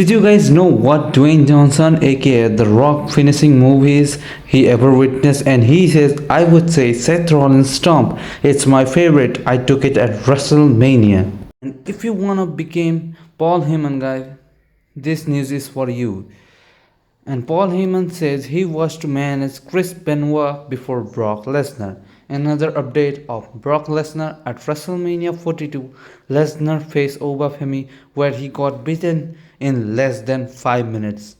Did you guys know what Dwayne Johnson, aka The Rock, finishing movies he ever witnessed? And he says, I would say Seth Rollins Stomp. It's my favorite. I took it at WrestleMania. And if you wanna become Paul Heyman guy, this news is for you. And Paul Heyman says he was to manage Chris Benoit before Brock Lesnar. Another update of Brock Lesnar at WrestleMania 42. Lesnar faced Obafemi where he got beaten in less than 5 minutes.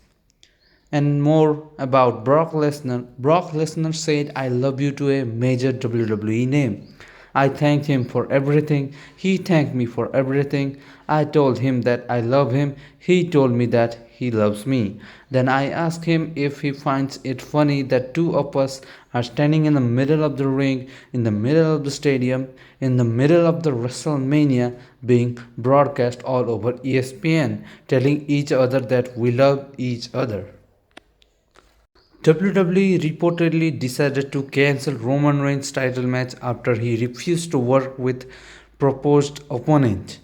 And more about Brock Lesnar. Brock Lesnar said, I love you to a major WWE name. I thanked him for everything. He thanked me for everything. I told him that I love him. He told me that he loves me. Then I asked him if he finds it funny that two of us are standing in the middle of the ring, in the middle of the stadium, in the middle of the WrestleMania being broadcast all over ESPN, telling each other that we love each other. WWE reportedly decided to cancel Roman Reigns' title match after he refused to work with proposed opponent.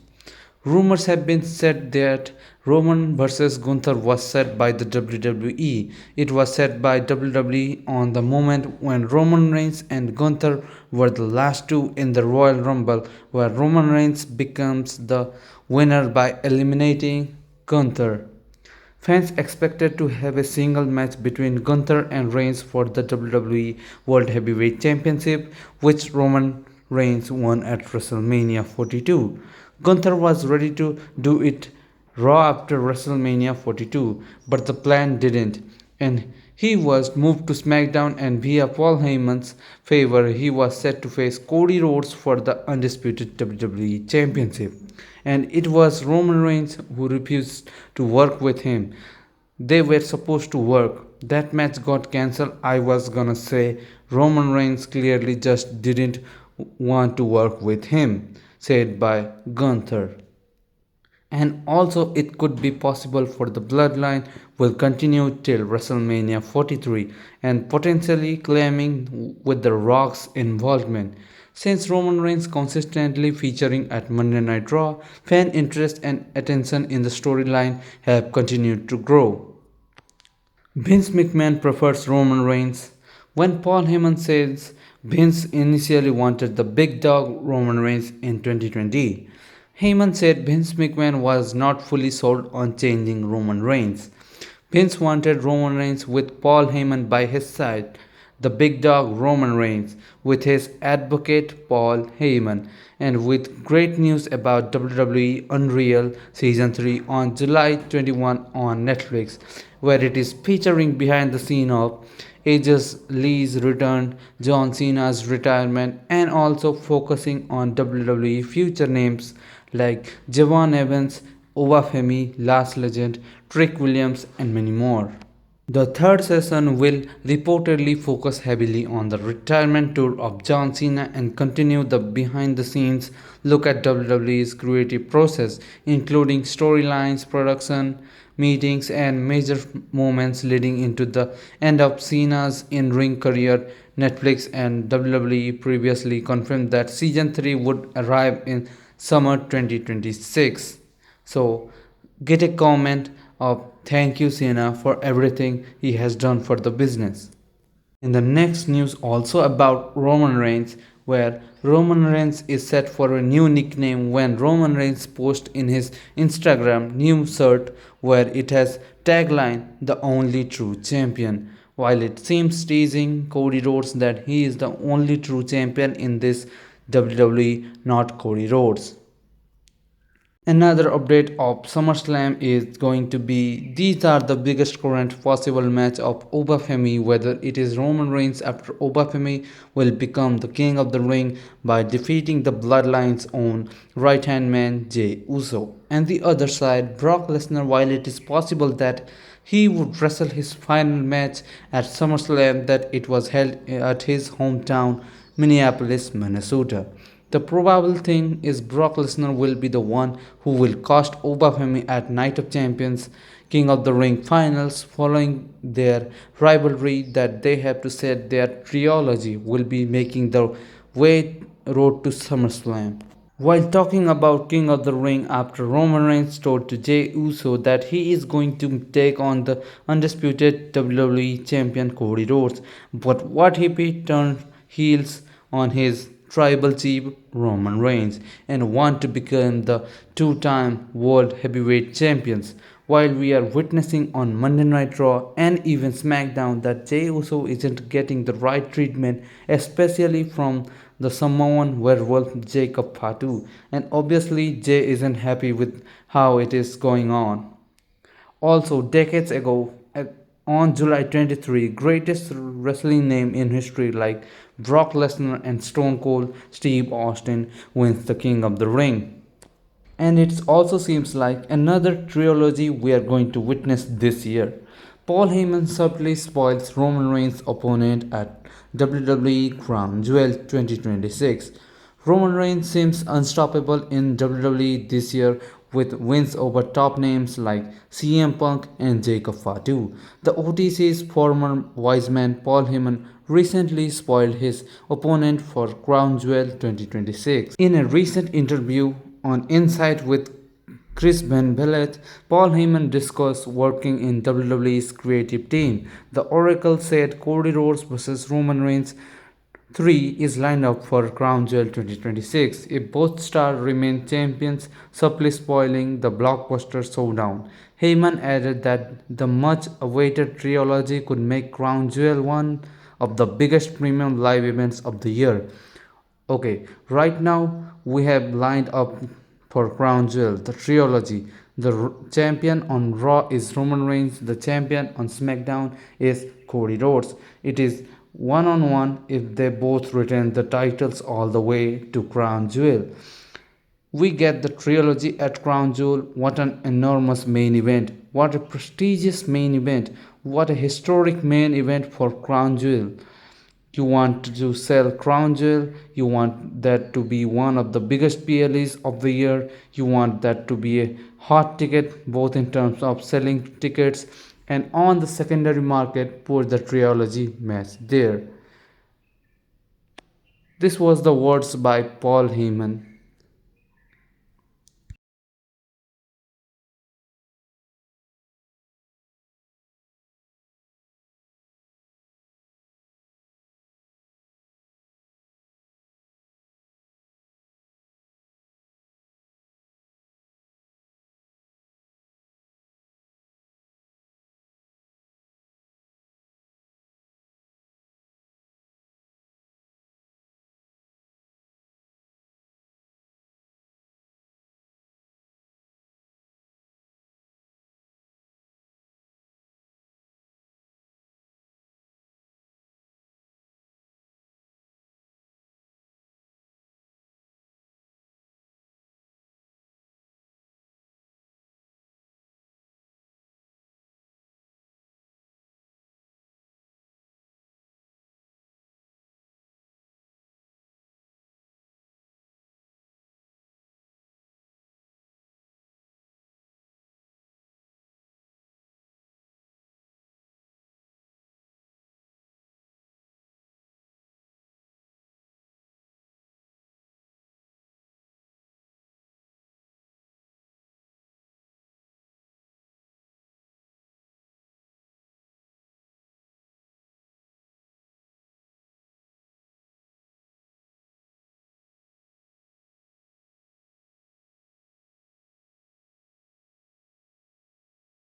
Rumors have been said that Roman vs Gunther was set by the WWE. It was set by WWE on the moment when Roman Reigns and Gunther were the last two in the Royal Rumble, where Roman Reigns becomes the winner by eliminating Gunther. Fans expected to have a single match between Gunther and Reigns for the WWE World Heavyweight Championship, which Roman Reigns won at WrestleMania 42. Gunther was ready to do it Raw after WrestleMania 42, but the plan didn't, and he was moved to SmackDown, and via Paul Heyman's favor, he was set to face Cody Rhodes for the undisputed WWE Championship. And it was Roman Reigns who refused to work with him. They were supposed to work. That match got cancelled. I was gonna say Roman Reigns clearly just didn't want to work with him, said by Gunther. And also, it could be possible for the Bloodline will continue till WrestleMania 43 and potentially claiming with The Rock's involvement. Since Roman Reigns consistently featuring at Monday Night Raw, fan interest and attention in the storyline have continued to grow. Vince McMahon prefers Roman Reigns. When Paul Heyman says Vince initially wanted the big dog Roman Reigns in 2020, Heyman said Vince McMahon was not fully sold on changing Roman Reigns. Vince wanted Roman Reigns with Paul Heyman by his side, the big dog Roman Reigns with his advocate Paul Heyman, and with great news about WWE Unreal Season 3 on July 21 on Netflix, where it is featuring behind the scene of AJ's Lee's return, John Cena's retirement, and also focusing on WWE future names like Javon Evans, Obafemi, Last Legend, Trick Williams, and many more. The third session will reportedly focus heavily on the retirement tour of John Cena and continue the behind the scenes look at WWE's creative process, including storylines, production, meetings, and major moments leading into the end of Cena's in ring career. Netflix and WWE previously confirmed that season 3 would arrive in summer 2026. So, get a comment of thank you Cena for everything he has done for the business. In the next news, also about Roman Reigns, where Roman Reigns is set for a new nickname when Roman Reigns posts in his Instagram new shirt where it has tagline the only true champion. While it seems teasing Cody Rhodes that he is the only true champion in this WWE, not Cody Rhodes. Another update of SummerSlam is going to be these are the biggest current possible match of Obafemi, whether it is Roman Reigns after Obafemi will become the king of the ring by defeating the Bloodline's own right hand man Jey Uso. And the other side, Brock Lesnar, while it is possible that he would wrestle his final match at SummerSlam that it was held at his hometown Minneapolis, Minnesota. The probable thing is Brock Lesnar will be the one who will cost Obafemi at Night of Champions King of the Ring finals following their rivalry that they have to set their trilogy will be making the way road to SummerSlam. While talking about King of the Ring after Roman Reigns told to Jey Uso that he is going to take on the undisputed WWE champion Cody Rhodes, but what if he turned heels on his tribal chief Roman Reigns and want to become the two-time world heavyweight champions? While we are witnessing on Monday Night Raw and even SmackDown that Jey Uso isn't getting the right treatment, especially from the Samoan werewolf Jacob Fatu, and obviously Jay isn't happy with how it is going on. Also, decades ago, on July 23, greatest wrestling name in history like Brock Lesnar and Stone Cold Steve Austin wins the King of the Ring. And it also seems like another trilogy we are going to witness this year. Paul Heyman subtly spoils Roman Reigns' opponent at WWE Crown Jewel 2026. Roman Reigns seems unstoppable in WWE this year with wins over top names like CM Punk and Jacob Fatu. The OTC's former wise man Paul Heyman recently spoiled his opponent for Crown Jewel 2026. In a recent interview on Insight with Chris Ben Bellet, Paul Heyman discussed working in WWE's creative team. The Oracle said Cody Rhodes vs. Roman Reigns 3 is lined up for Crown Jewel 2026 if both stars remain champions, subtly spoiling the blockbuster showdown. Heyman added that the much awaited trilogy could make Crown Jewel one of the biggest premium live events of the year. Okay, right now we have lined up for Crown Jewel, the trilogy. The champion on Raw is Roman Reigns, the champion on SmackDown is Cody Rhodes. It is one on one if they both retain the titles all the way to Crown Jewel. We get the trilogy at Crown Jewel. What an enormous main event! What a prestigious main event! What a historic main event for Crown Jewel! You want to sell Crown Jewel, you want that to be one of the biggest PLEs of the year, you want that to be a hot ticket both in terms of selling tickets and on the secondary market, put the trilogy match there. This was the words by Paul Heyman.